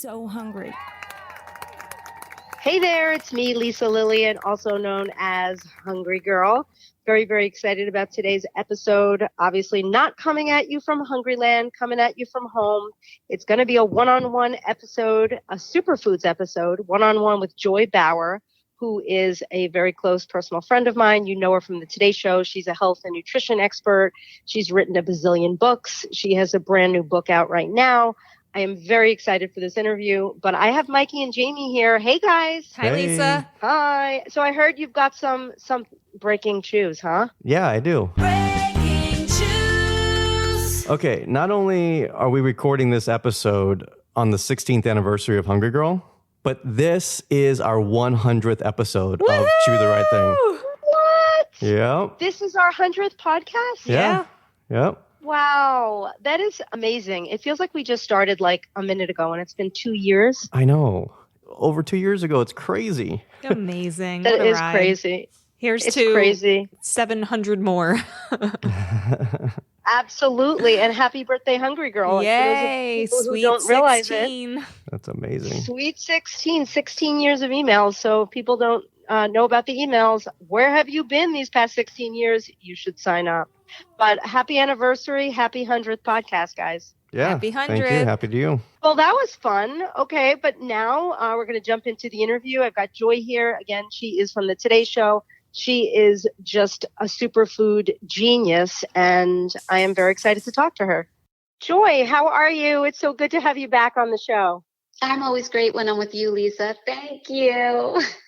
so hungry. Hey there, it's me, Lisa Lillian, also known as Hungry Girl. Very, very excited about today's episode. Obviously not coming at you from Hungryland, coming at you from home. It's going to be a one-on-one episode, a Superfoods episode, one-on-one with Joy Bauer, who is a very close personal friend of mine. You know her from the Today Show. She's a health and nutrition expert. She's written a bazillion books. She has a brand new book out right now. I am very excited for this interview, but I have Mikey and Jamie here. Hey, guys. Hi, Lisa. Hi. So I heard you've got some breaking news, huh? Yeah, I do. Breaking news. Okay, not only are we recording this episode on the 16th anniversary of Hungry Girl, but this is our 100th episode of Choose the Right Thing. What? Yep. This is our 100th podcast? Yeah. Yep. Wow. That is amazing. It feels like we just started like a minute ago and it's been 2 years. I know. Over 2 years ago. It's crazy. Amazing. That What a is ride. crazy. Here's It's to crazy. 700 more. Absolutely. And happy birthday, Hungry Girl. Yay. For those of people who Sweet don't realize 16. That's amazing. Sweet 16 years of emails. So if people don't know about the emails, where have you been these past 16 years? You should sign up. But happy anniversary, happy 100th podcast, guys. Yeah. Happy Thank 100. you. Happy to you. Well, that was fun. Okay, but now we're going to jump into the interview. I've got Joy here. Again, she is from the Today Show. She is just a superfood genius, and I am very excited to talk to her. Joy, how are you? It's so good to have you back on the show. I'm always great when I'm with you, Lisa. Thank you.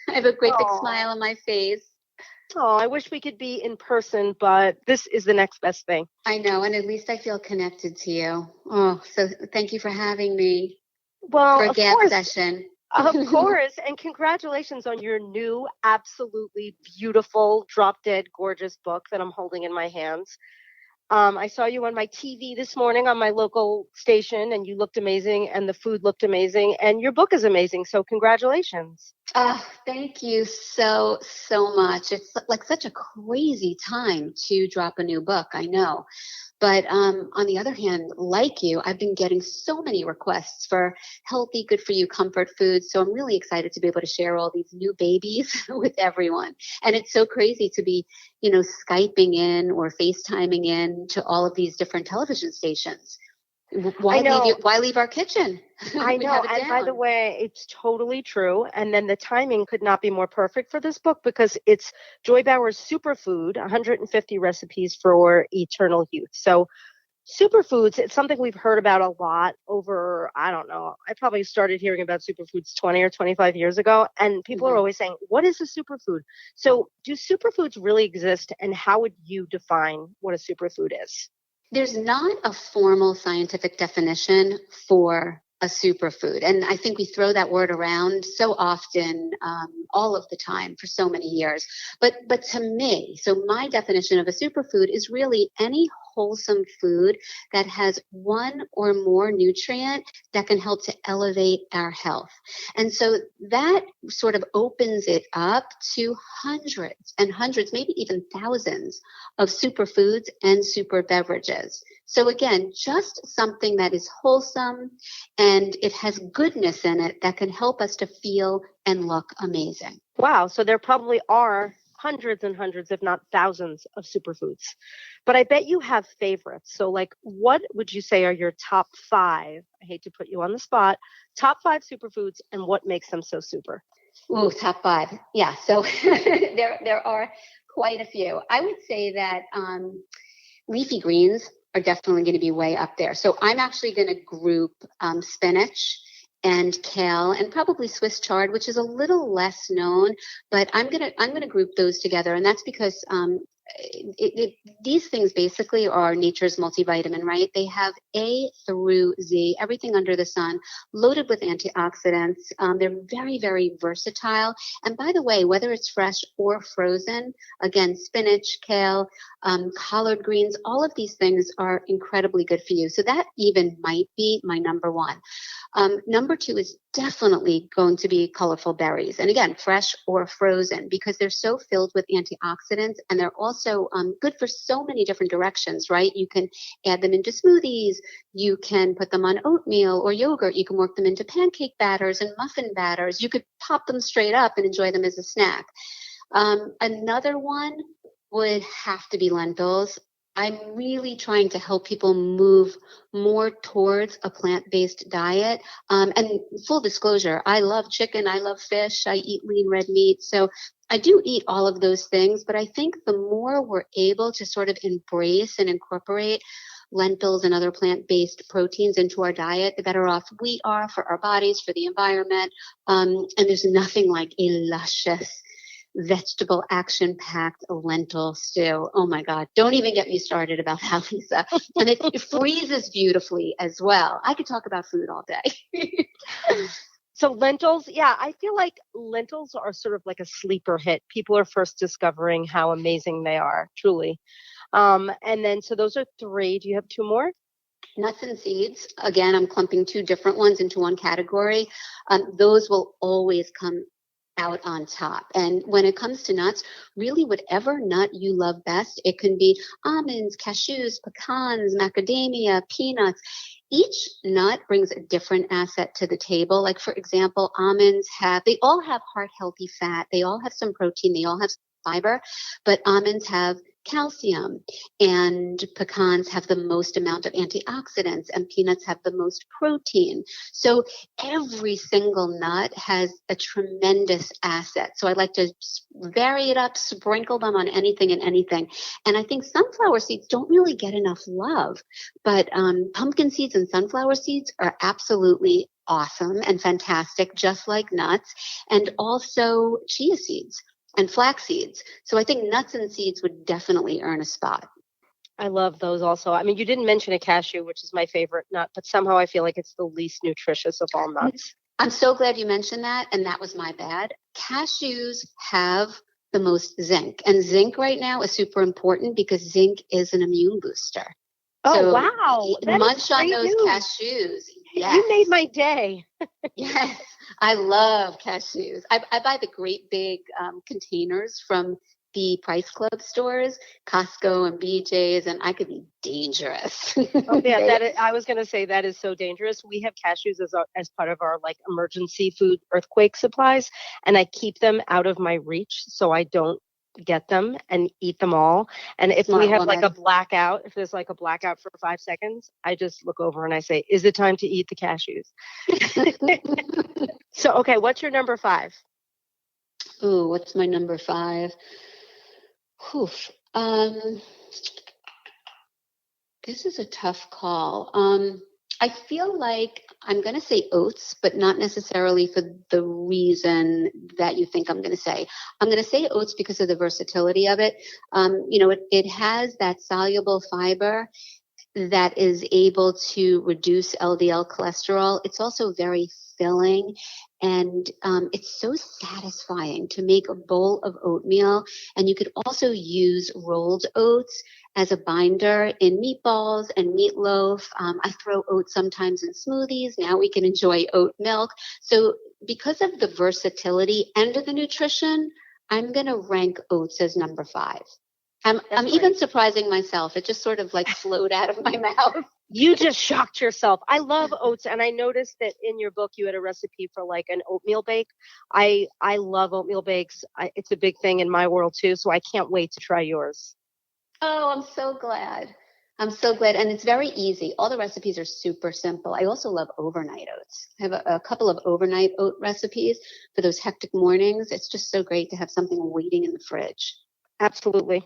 I have a great big smile on my face. Oh, I wish we could be in person, but this is the next best thing. I know, and at least I feel connected to you. Oh, so thank you for having me Well, for a of gap course, session. of course, and congratulations on your new, absolutely beautiful, drop-dead gorgeous book that I'm holding in my hands. I saw you on my TV this morning on my local station, and you looked amazing, and the food looked amazing, and your book is amazing. So congratulations. Oh, thank you so much. It's like such a crazy time to drop a new book, I know. But on the other hand, like you, I've been getting so many requests for healthy, good for you comfort foods. So I'm really excited to be able to share all these new babies with everyone. And it's so crazy to be, Skyping in or FaceTiming in to all of these different television stations. Why leave our kitchen? I We know. have it And by down. the way, it's totally true. And then the timing could not be more perfect for this book because it's Joy Bauer's Superfood, 150 recipes for eternal youth. So superfoods, it's something we've heard about a lot over, I don't know, I probably started hearing about superfoods 20 or 25 years ago. And people are always saying, what is a superfood? So do superfoods really exist? And how would you define what a superfood is? There's not a formal scientific definition for a superfood. And I think we throw that word around so often, all of the time for so many years. But to me, so my definition of a superfood is really any wholesome food that has one or more nutrient that can help to elevate our health. And so that sort of opens it up to hundreds and hundreds, maybe even thousands of superfoods and super beverages. So again, just something that is wholesome and it has goodness in it that can help us to feel and look amazing. Wow. So there probably are hundreds and hundreds, if not thousands, of superfoods. But I bet you have favorites. So like, what would you say are your top 5? I hate to put you on the spot. Top 5 superfoods and what makes them so super? Ooh, top 5. Yeah. So there are quite a few. I would say that leafy greens are definitely going to be way up there. So I'm actually going to group spinach and kale and probably Swiss chard, which is a little less known, but I'm gonna group those together, and that's because these things basically are nature's multivitamin, right? They have A through Z, everything under the sun, loaded with antioxidants. They're very, very versatile. And by the way, whether it's fresh or frozen, again, spinach, kale, collard greens, all of these things are incredibly good for you. So that even might be my number 1. Number 2 is definitely going to be colorful berries. And again, fresh or frozen, because they're so filled with antioxidants, and they're also good for so many different directions, right? You can add them into smoothies. You can put them on oatmeal or yogurt. You can work them into pancake batters and muffin batters. You could pop them straight up and enjoy them as a snack. Another one would have to be lentils. I'm really trying to help people move more towards a plant-based diet. And full disclosure, I love chicken, I love fish, I eat lean red meat. So I do eat all of those things, but I think the more we're able to sort of embrace and incorporate lentils and other plant-based proteins into our diet, the better off we are for our bodies, for the environment. And there's nothing like a luscious, vegetable action-packed lentil stew. Oh my God. Don't even get me started about that, Lisa. And it freezes beautifully as well. I could talk about food all day. So lentils, yeah, I feel like lentils are sort of like a sleeper hit. People are first discovering how amazing they are, truly. And then, so those are 3. Do you have 2 more? Nuts and seeds. Again, I'm clumping 2 different ones into one category. Those will always come out on top. And when it comes to nuts, really whatever nut you love best, it can be almonds, cashews, pecans, macadamia, peanuts. Each nut brings a different asset to the table. Like, for example, almonds they all have heart healthy fat. They all have some protein. They all have some fiber, but almonds have calcium, and pecans have the most amount of antioxidants, and peanuts have the most protein. So every single nut has a tremendous asset. So I like to vary it up, sprinkle them on anything and anything. And I think sunflower seeds don't really get enough love, but pumpkin seeds and sunflower seeds are absolutely awesome and fantastic, just like nuts, and also chia seeds and flax seeds. So I think nuts and seeds would definitely earn a spot. I love those also. I mean, you didn't mention a cashew, which is my favorite nut, but somehow I feel like it's the least nutritious of all nuts. I'm so glad you mentioned that, and that was my bad. Cashews have the most zinc, and zinc right now is super important because zinc is an immune booster. Oh, So wow. That munch is on great those news. cashews. Yes. You made my day. Yes, I love cashews. I buy the great big containers from the Price Club stores, Costco and BJ's, and I could be dangerous. Oh yeah, I was going to say that is so dangerous. We have cashews as part of our like emergency food earthquake supplies, and I keep them out of my reach so I don't get them and eat them all. And if Smart we have woman. like a blackout, if there's like a blackout for 5 seconds, I just look over and I say, "Is it time to eat the cashews?" So, okay, what's your number 5? Ooh, what's my number 5? Whew. This is a tough call. I feel like I'm going to say oats, but not necessarily for the reason that you think I'm going to say. I'm going to say oats because of the versatility of it. It has that soluble fiber that is able to reduce LDL cholesterol. It's also very filling, and it's so satisfying to make a bowl of oatmeal. And you could also use rolled oats as a binder in meatballs and meatloaf. I throw oats sometimes in smoothies. Now we can enjoy oat milk. So because of the versatility and the nutrition, I'm going to rank oats as number 5. I'm even surprising myself. It just sort of like flowed out of my mouth. You just shocked yourself. I love oats, and I noticed that in your book you had a recipe for like an oatmeal bake. I love oatmeal bakes. It's a big thing in my world too, so I can't wait to try yours. Oh, I'm so glad. I'm so glad. And it's very easy. All the recipes are super simple. I also love overnight oats. I have a couple of overnight oat recipes for those hectic mornings. It's just so great to have something waiting in the fridge. Absolutely.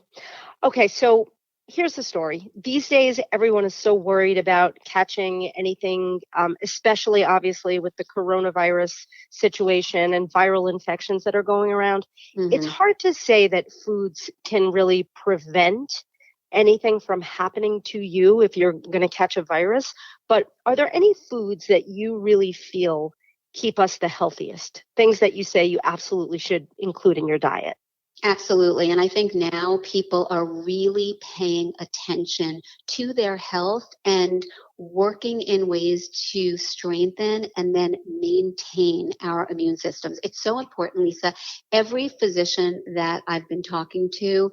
Okay, so here's the story. These days, everyone is so worried about catching anything, especially obviously with the coronavirus situation and viral infections that are going around. Mm-hmm. It's hard to say that foods can really prevent anything from happening to you if you're going to catch a virus. But are there any foods that you really feel keep us the healthiest? Things that you say you absolutely should include in your diet? Absolutely. And I think now people are really paying attention to their health and working in ways to strengthen and then maintain our immune systems. It's so important, Lisa. Every physician that I've been talking to,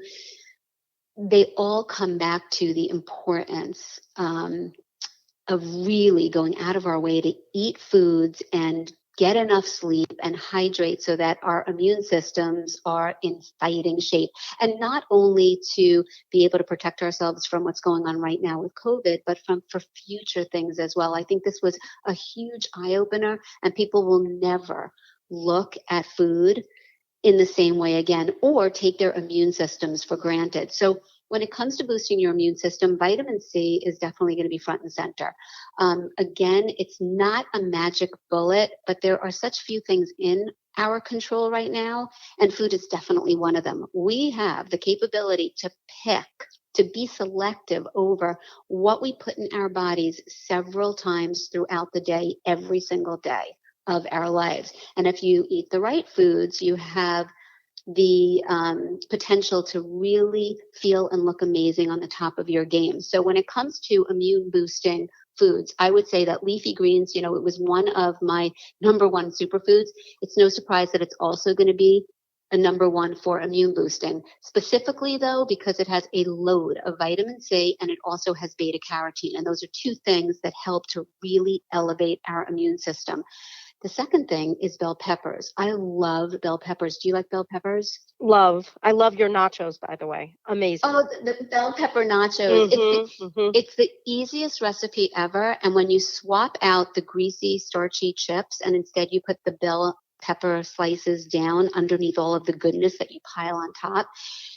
they all come back to the importance of really going out of our way to eat foods and get enough sleep and hydrate so that our immune systems are in fighting shape. And not only to be able to protect ourselves from what's going on right now with COVID, but for future things as well. I think this was a huge eye-opener, and people will never look at food in the same way again or take their immune systems for granted. So when it comes to boosting your immune system, vitamin C is definitely going to be front and center. Again, it's not a magic bullet, but there are such few things in our control right now, and food is definitely one of them. We have the capability to pick, to be selective over what we put in our bodies several times throughout the day, every single day of our lives. And if you eat the right foods, you have the potential to really feel and look amazing on the top of your game. So when it comes to immune boosting foods, I would say that leafy greens, it was one of my number one superfoods. It's no surprise that it's also going to be a number one for immune boosting. Specifically though, because it has a load of vitamin C and it also has beta carotene. And those are two things that help to really elevate our immune system. The second thing is bell peppers. I love bell peppers. Do you like bell peppers? Love. I love your nachos, by the way. Amazing. Oh, the bell pepper nachos. It's the easiest recipe ever. And when you swap out the greasy, starchy chips and instead you put the bell pepper slices down underneath all of the goodness that you pile on top,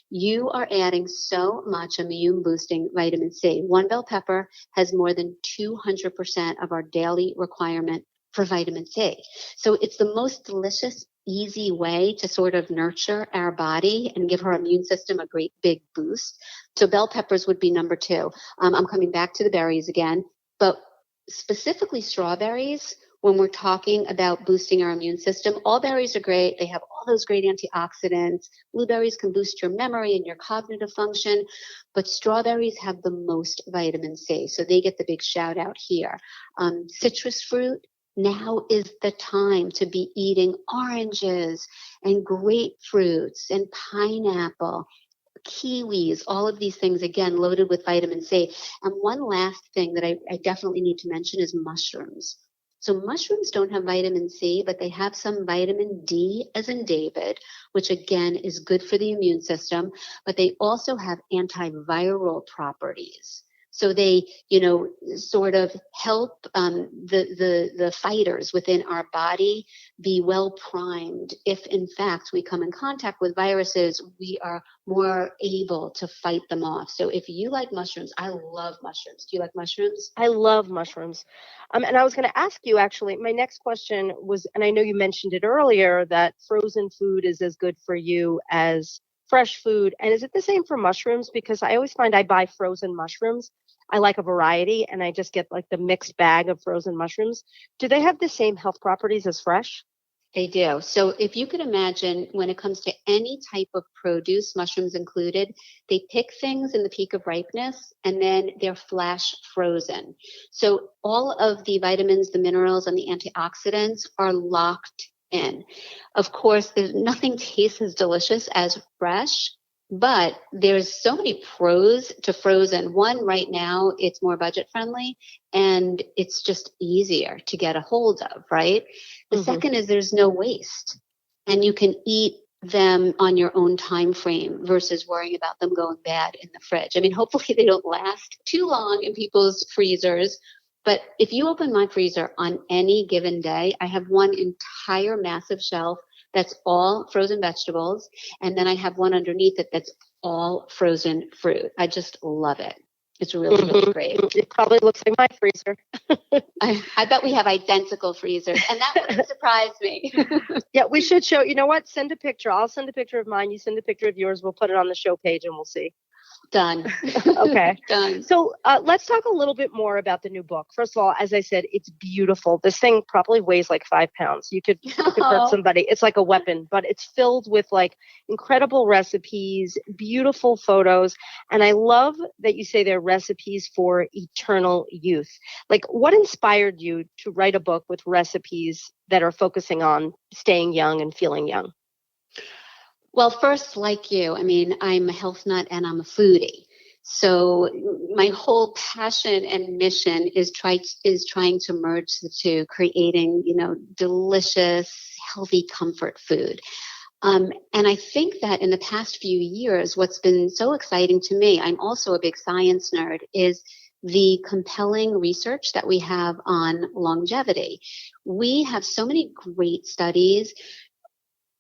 you are adding so much immune boosting vitamin C. One bell pepper has more than 200% of our daily requirement for vitamin C. So it's the most delicious, easy way to sort of nurture our body and give our immune system a great big boost. So bell peppers would be number two. I'm coming back to the berries again, but specifically strawberries, when we're talking about boosting our immune system, all berries are great. They have all those great antioxidants. Blueberries can boost your memory and your cognitive function, but strawberries have the most vitamin C. So they get the big shout out here. Citrus fruit. Now is the time to be eating oranges and grapefruits and pineapple, kiwis, all of these things, again, loaded with vitamin C. And one last thing that I definitely need to mention is mushrooms. So mushrooms don't have vitamin C, but they have some vitamin D, as in David, which again is good for the immune system, but they also have antiviral properties. So they, sort of help the fighters within our body be well primed. If in fact we come in contact with viruses, we are more able to fight them off. So if you like mushrooms, I love mushrooms. Do you like mushrooms? I love mushrooms. And I was going to ask you, actually, my next question was, and I know you mentioned it earlier, that frozen food is as good for you as fresh food. And is it the same for mushrooms? Because I always find I buy frozen mushrooms. I like a variety, and I just get like the mixed bag of frozen mushrooms. Do they have the same health properties as fresh? They do. So if you could imagine, when it comes to any type of produce, mushrooms included, they pick things in the peak of ripeness and then they're flash frozen. So all of the vitamins, the minerals, and the antioxidants are locked in. Of course, there's nothing tastes as delicious as fresh, but there's so many pros to frozen. One, right now, it's more budget friendly and it's just easier to get a hold of, right? The second is there's no waste and you can eat them on your own time frame versus worrying about them going bad in the fridge. I mean, hopefully they don't last too long in people's freezers. But if you open my freezer on any given day, I have one entire massive shelf that's all frozen vegetables. And then I have one underneath it that's all frozen fruit. I just love it. It's really, really great. It probably looks like my freezer. I bet we have identical freezers, and that wouldn't surprise me. Yeah, we should show, you know what? Send a picture. I'll send a picture of mine. You send a picture of yours. We'll put it on the show page and we'll see. Done. Okay. Done. So let's talk a little bit more about the new book. First of all, as I said, it's beautiful. This thing probably weighs like 5 pounds. You could hurt somebody. It's like a weapon, but it's filled with like incredible recipes, beautiful photos. And I love that you say they're recipes for eternal youth. Like, what inspired you to write a book with recipes that are focusing on staying young and feeling young? Well, first, like you, I mean, I'm a health nut and I'm a foodie. So my whole passion and mission is trying to merge the two, creating, delicious, healthy comfort food. And I think that in the past few years, what's been so exciting to me, I'm also a big science nerd, is the compelling research that we have on longevity. We have so many great studies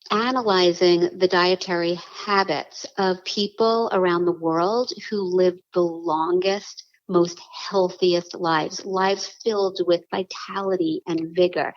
analyzing the dietary habits of people around the world who live the longest, most healthiest lives filled with vitality and vigor.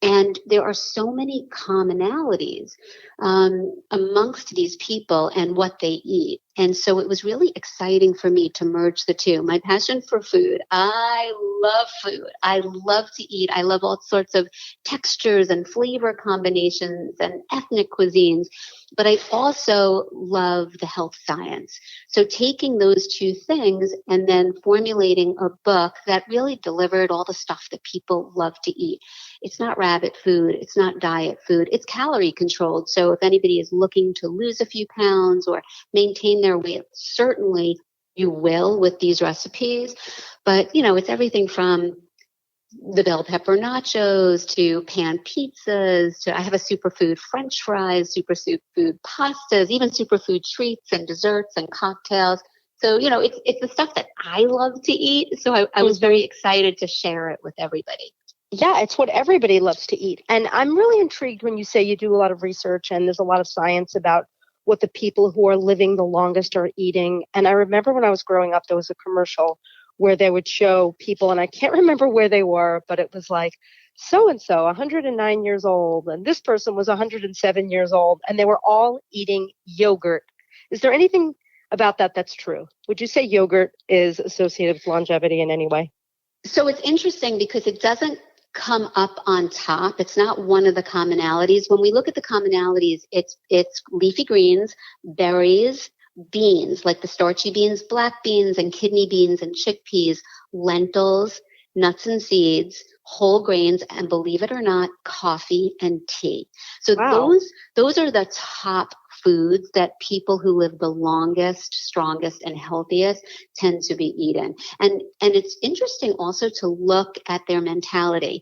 And there are so many commonalities amongst these people and what they eat. And so it was really exciting for me to merge the two. My passion for food. I love food. I love to eat. I love all sorts of textures and flavor combinations and ethnic cuisines. But I also love the health science. So taking those two things and then formulating a book that really delivered all the stuff that people love to eat. It's not rabbit food. It's not diet food. It's calorie controlled. So if anybody is looking to lose a few pounds or maintain their weight, certainly you will with these recipes. But, it's everything from the bell pepper nachos to pan pizzas to I have a superfood French fries, superfood pastas, even superfood treats and desserts and cocktails. So, it's the stuff that I love to eat. So I was very excited to share it with everybody. Yeah, it's what everybody loves to eat. And I'm really intrigued when you say you do a lot of research and there's a lot of science about what the people who are living the longest are eating. And I remember when I was growing up, there was a commercial where they would show people, and I can't remember where they were, but it was like so-and-so, 109 years old, and this person was 107 years old, and they were all eating yogurt. Is there anything about that that's true? Would you say yogurt is associated with longevity in any way? So it's interesting because it doesn't come up on top. It's not one of the commonalities. When we look at the commonalities, it's leafy greens, berries, beans, like the starchy beans, black beans and kidney beans and chickpeas, lentils, nuts and seeds, whole grains, and believe it or not, coffee and tea. So Wow. those are the top foods that people who live the longest, strongest, and healthiest tend to be eating. And it's interesting also to look at their mentality.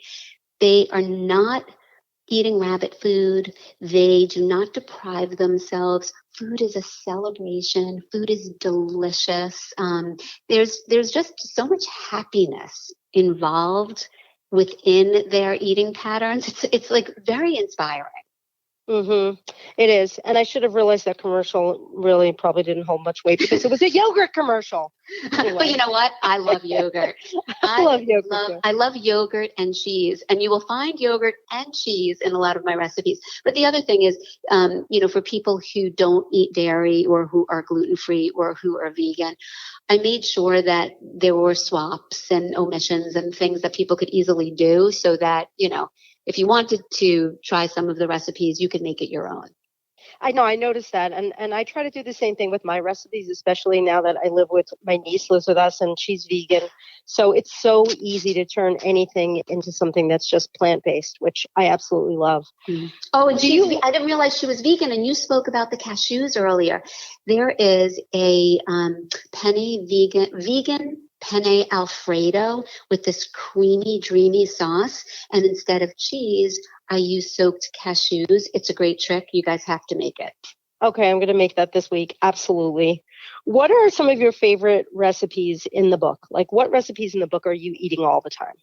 They are not eating rabbit food. They do not deprive themselves. Food is a celebration. Food is delicious. There's just so much happiness involved within their eating patterns. It's like very inspiring. Mm-hmm. It is. And I should have realized that commercial really probably didn't hold much weight because it was a yogurt commercial. Anyway. But you know what? I love yogurt. I love yogurt too. I love yogurt and cheese. And you will find yogurt and cheese in a lot of my recipes. But the other thing is, for people who don't eat dairy or who are gluten-free or who are vegan, I made sure that there were swaps and omissions and things that people could easily do so that, if you wanted to try some of the recipes, you could make it your own. I know, I noticed that. And I try to do the same thing with my recipes, especially now that I live with my niece lives with us and she's vegan. So it's so easy to turn anything into something that's just plant-based, which I absolutely love. Mm. Oh, and I didn't realize she was vegan. And you spoke about the cashews earlier. There is a vegan penne Alfredo with this creamy, dreamy sauce. And instead of cheese, I use soaked cashews. It's a great trick. You guys have to make it. Okay, I'm going to make that this week. Absolutely. What are some of your favorite recipes in the book? Like, what recipes in the book are you eating all the time?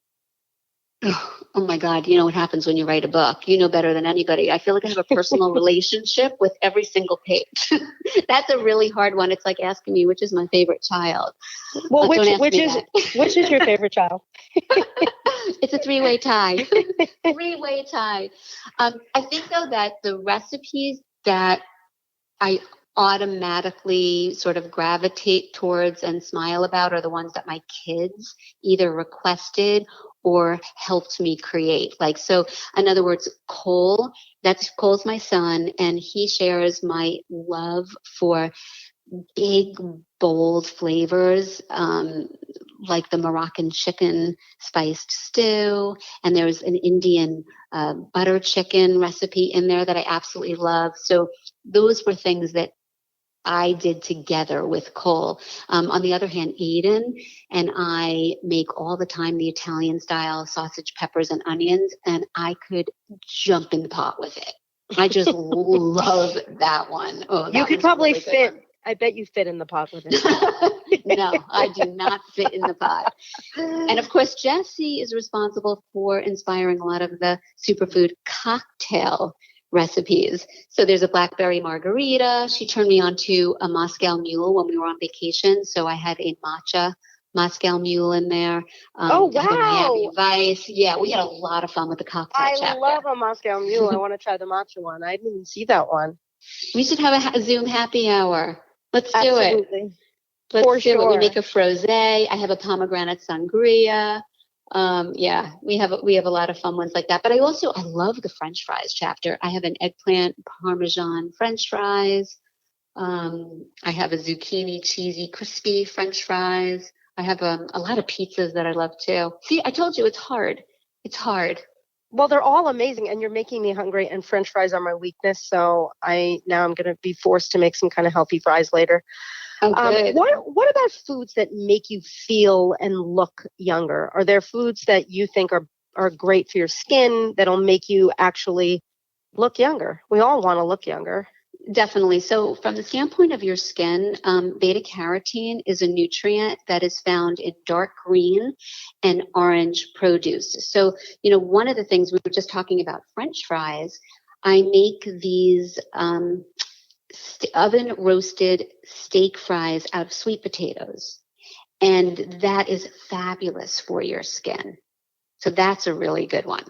Oh my God, you know what happens when you write a book. You know better than anybody. I feel like I have a personal relationship with every single page. That's a really hard one. It's like asking me which is my favorite child. Well, which is your favorite child? It's a three-way tie. Three-way tie. I think though that the recipes that I automatically sort of gravitate towards and smile about are the ones that my kids either requested or helped me create. Like, so in other words, Cole's my son, and he shares my love for big, bold flavors, like the Moroccan chicken spiced stew. And there's an Indian butter chicken recipe in there that I absolutely love. So those were things that I did together with Cole. On the other hand, Aiden and I make all the time the Italian style sausage, peppers, and onions, and I could jump in the pot with it. I just love that one. Oh, that You could was a probably really good fit. one. I bet you fit in the pot with it. No, I do not fit in the pot. And of course, Jessie is responsible for inspiring a lot of the superfood cocktail recipes. So there's a blackberry margarita. She turned me on to a Moscow Mule when we were on vacation. So I had a matcha Moscow Mule in there. Oh, I had a Miami wow. Vice. Yeah, we had a lot of fun with the cocktail I chapter. love a Moscow Mule. I want to try the matcha one. I didn't even see that one. We should have a Zoom happy hour. Let's do it. Absolutely. Let's For do it. We sure. make a frosé. I have a pomegranate sangria. Yeah, we have a lot of fun ones like that. But I love the French fries chapter. I have an eggplant Parmesan French fries. I have a zucchini cheesy crispy French fries. I have a lot of pizzas that I love too. See, I told you it's hard. It's hard. Well, they're all amazing, and you're making me hungry. And French fries are my weakness, so I'm going to be forced to make some kind of healthy fries later. Oh, good. What about foods that make you feel and look younger? Are there foods that you think are great for your skin that'll make you actually look younger? We all want to look younger. Definitely. So from the standpoint of your skin, beta carotene is a nutrient that is found in dark green and orange produce. So, one of the things we were just talking about French fries, I make these oven roasted steak fries out of sweet potatoes. And that is fabulous for your skin. So that's a really good one.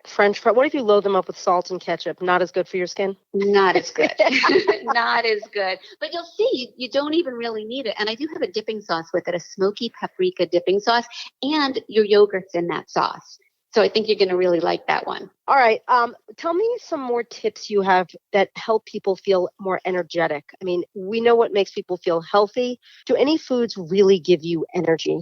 French fry. What if you load them up with salt and ketchup? Not as good for your skin? Not as good. Not as good. But you'll see, you don't even really need it. And I do have a dipping sauce with it, a smoky paprika dipping sauce, and your yogurt's in that sauce. So I think you're going to really like that one. All right. Tell me some more tips you have that help people feel more energetic. I mean, we know what makes people feel healthy. Do any foods really give you energy?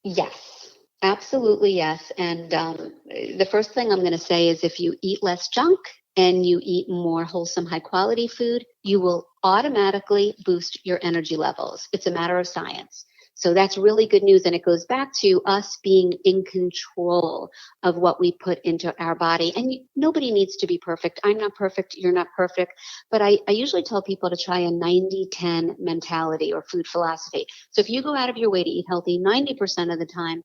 Yes, absolutely yes. And the first thing I'm going to say is if you eat less junk and you eat more wholesome, high quality food, you will automatically boost your energy levels. It's a matter of science. So that's really good news. And it goes back to us being in control of what we put into our body. And nobody needs to be perfect. I'm not perfect. You're not perfect. But I usually tell people to try a 90-10 mentality or food philosophy. So if you go out of your way to eat healthy 90% of the time,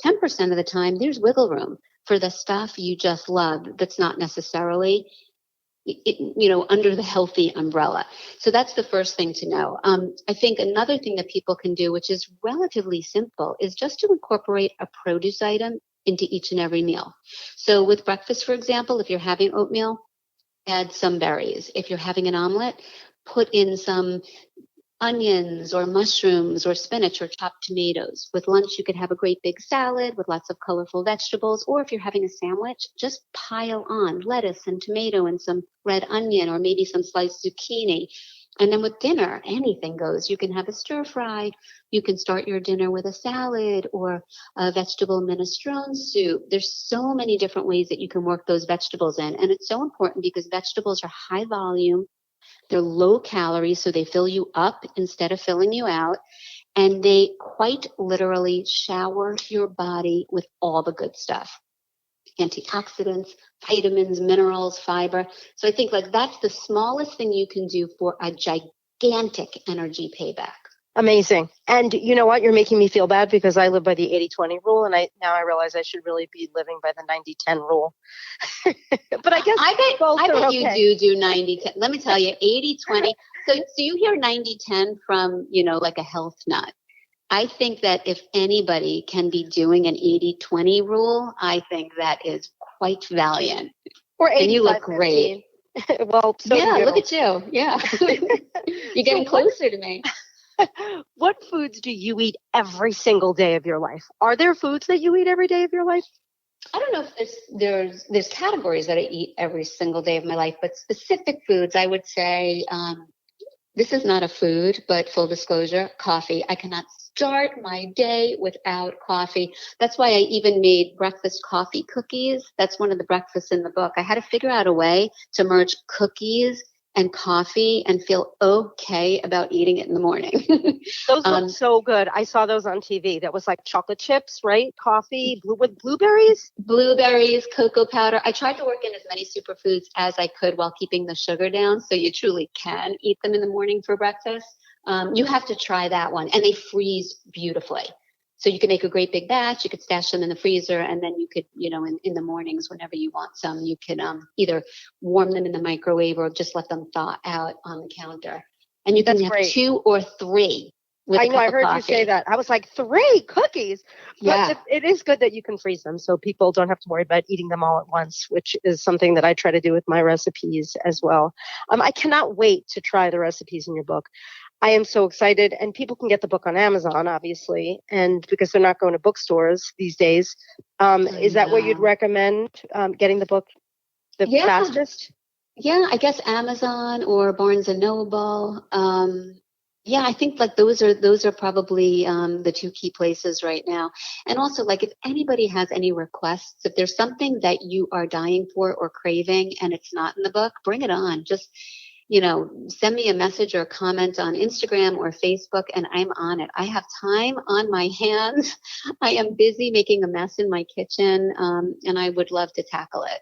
10% of the time, there's wiggle room for the stuff you just love that's not necessarily under the healthy umbrella. So that's the first thing to know. I think another thing that people can do, which is relatively simple, is just to incorporate a produce item into each and every meal. So with breakfast, for example, if you're having oatmeal, add some berries. If you're having an omelet, put in some onions or mushrooms or spinach or chopped tomatoes. With lunch, you could have a great big salad with lots of colorful vegetables. Or if you're having a sandwich, just pile on lettuce and tomato and some red onion or maybe some sliced zucchini. And then with dinner, anything goes. You can have a stir fry. You can start your dinner with a salad or a vegetable minestrone soup. There's so many different ways that you can work those vegetables in. And it's so important because vegetables are high volume. They're low calorie, so they fill you up instead of filling you out. And they quite literally shower your body with all the good stuff. Antioxidants, vitamins, minerals, fiber. So I think that's the smallest thing you can do for a gigantic energy payback. Amazing. And you know what? You're making me feel bad because I live by the 80-20 rule, and now I realize I should really be living by the 90-10 rule. But I guess I bet you do 90-10. Let me tell you, 80-20. So you hear 90-10 from, like a health nut. I think that if anybody can be doing an 80-20 rule, I think that is quite valiant. Or 85-15. And you look great. Well, so do Yeah, you. look at you. Yeah. You're getting So what- closer to me. What foods do you eat every single day of your life? Are there foods that you eat every day of your life? I don't know if there's categories that I eat every single day of my life, but specific foods, I would say, this is not a food, but full disclosure, coffee. I cannot start my day without coffee. That's why I even made breakfast coffee cookies. That's one of the breakfasts in the book. I had to figure out a way to merge cookies and coffee and feel okay about eating it in the morning. Those look so good. I saw those on TV. That was like chocolate chips, right? Coffee, with blueberries. Blueberries, cocoa powder. I tried to work in as many superfoods as I could while keeping the sugar down, so you truly can eat them in the morning for breakfast. You have to try that one, and they freeze beautifully. So you can make a great big batch. You could stash them in the freezer, and then you could, in the mornings, whenever you want some, you can either warm them in the microwave or just let them thaw out on the counter. And you can That's have great. 2 or 3 with I a know. cup I of heard you coffee. say that. I was like, 3 cookies. But Yeah. it is good that you can freeze them so people don't have to worry about eating them all at once, which is something that I try to do with my recipes as well. I cannot wait to try the recipes in your book. I am so excited, and people can get the book on Amazon, obviously, and because they're not going to bookstores these days. Is that where you'd know. recommend getting the book the Yeah. fastest? Yeah, I guess Amazon or Barnes and Noble. Yeah, I think like those are probably the 2 key places right now. And also, like, if anybody has any requests, if there's something that you are dying for or craving and it's not in the book, bring it on. Just send me a message or a comment on Instagram or Facebook, and I'm on it. I have time on my hands. I am busy making a mess in my kitchen, and I would love to tackle it.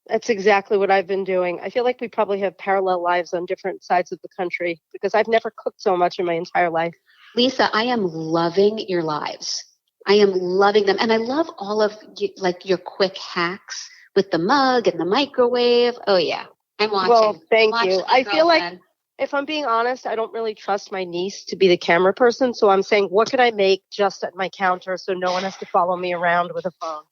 That's exactly what I've been doing. I feel like we probably have parallel lives on different sides of the country because I've never cooked so much in my entire life. Lisa, I am loving your lives. I am loving them. And I love all of your quick hacks with the mug and the microwave. Oh, yeah. I'm watching. Well, thank Watching you. my I feel like, girlfriend. if I'm being honest, I don't really trust my niece to be the camera person. So I'm saying, what could I make just at my counter so no one has to follow me around with a phone?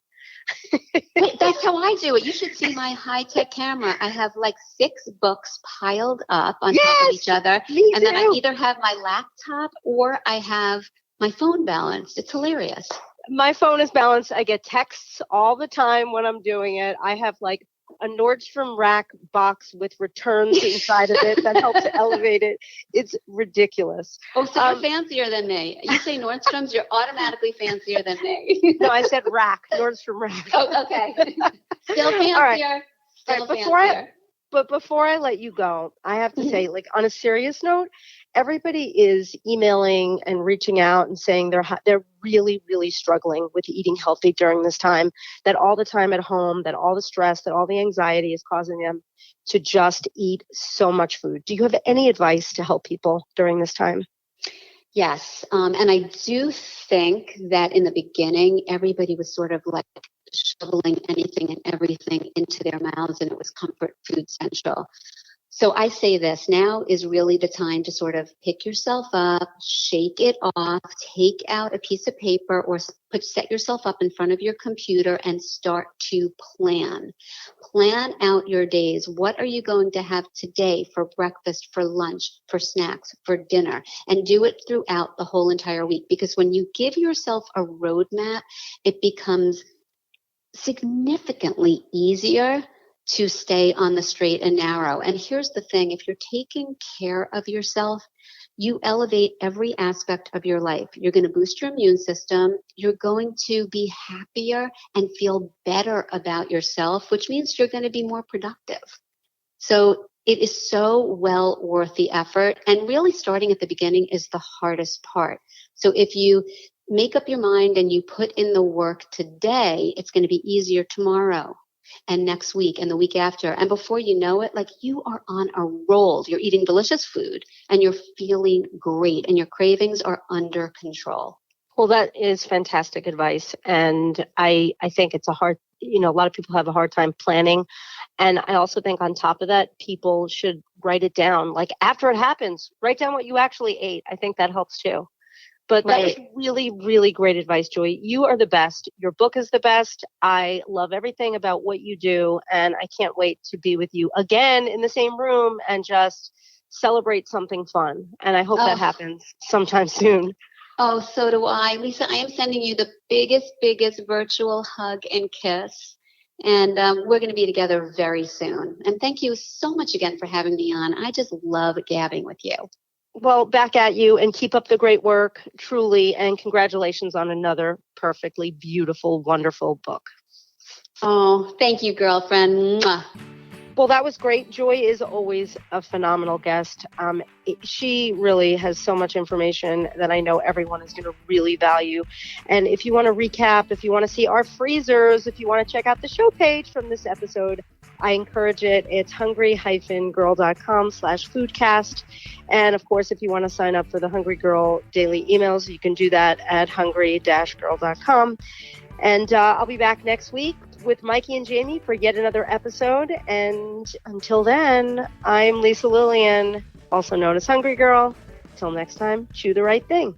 Wait, that's how I do it. You should see my high-tech camera. I have like 6 books piled up on top of each other. Me And then I too. either have my laptop or I have my phone balanced. It's hilarious. My phone is balanced. I get texts all the time when I'm doing it. I have like a Nordstrom rack box with returns inside of it that helps elevate it. It's ridiculous. Oh, so you're fancier than me. You say Nordstrom's, you're automatically fancier than me. No, I said rack, Nordstrom rack. Oh, okay. Still fancier. All right. Still Right, fancier. before I let you go, I have to say, like, on a serious note, everybody is emailing and reaching out and saying they're really, really struggling with eating healthy during this time. That all the time at home, that all the stress, that all the anxiety is causing them to just eat so much food. Do you have any advice to help people during this time? Yes. And I do think that in the beginning, everybody was sort of like shoveling anything and everything into their mouths, and it was comfort food central. So I say this now is really the time to sort of pick yourself up, shake it off, take out a piece of paper or set yourself up in front of your computer and start to plan. Plan out your days. What are you going to have today for breakfast, for lunch, for snacks, for dinner? And do it throughout the whole entire week. Because when you give yourself a roadmap, it becomes significantly easier to stay on the straight and narrow. And here's the thing, if you're taking care of yourself, you elevate every aspect of your life. You're going to boost your immune system. You're going to be happier and feel better about yourself, which means you're going to be more productive. So it is so well worth the effort. And really starting at the beginning is the hardest part. So if you make up your mind and you put in the work today, it's going to be easier tomorrow and next week and the week after. And before you know it, like, you are on a roll. You're eating delicious food and you're feeling great and your cravings are under control. Well, that is fantastic advice. And I think it's a lot of people have a hard time planning. And I also think on top of that, people should write it down. Like, after it happens, write down what you actually ate. I think that helps too. But that was Right. really, really great advice, Joy. You are the best. Your book is the best. I love everything about what you do, and I can't wait to be with you again in the same room and just celebrate something fun. And I hope that Oh. happens sometime soon. Oh, so do I. Lisa, I am sending you the biggest virtual hug and kiss. And we're going to be together very soon. And thank you so much again for having me on. I just love gabbing with you. Well, back at you, and keep up the great work, truly. And congratulations on another perfectly beautiful, wonderful book. Oh, thank you, girlfriend. Mwah. Well, that was great. Joy is always a phenomenal guest. She really has so much information that I know everyone is going to really value. And if you want to recap, if you want to see our freezers, if you want to check out the show page from this episode, I encourage it. It's hungry-girl.com/foodcast. And of course, if you want to sign up for the Hungry Girl daily emails, you can do that at hungry-girl.com. And I'll be back next week with Mikey and Jamie for yet another episode. And until then, I'm Lisa Lillian, also known as Hungry Girl. Till next time, chew the right thing.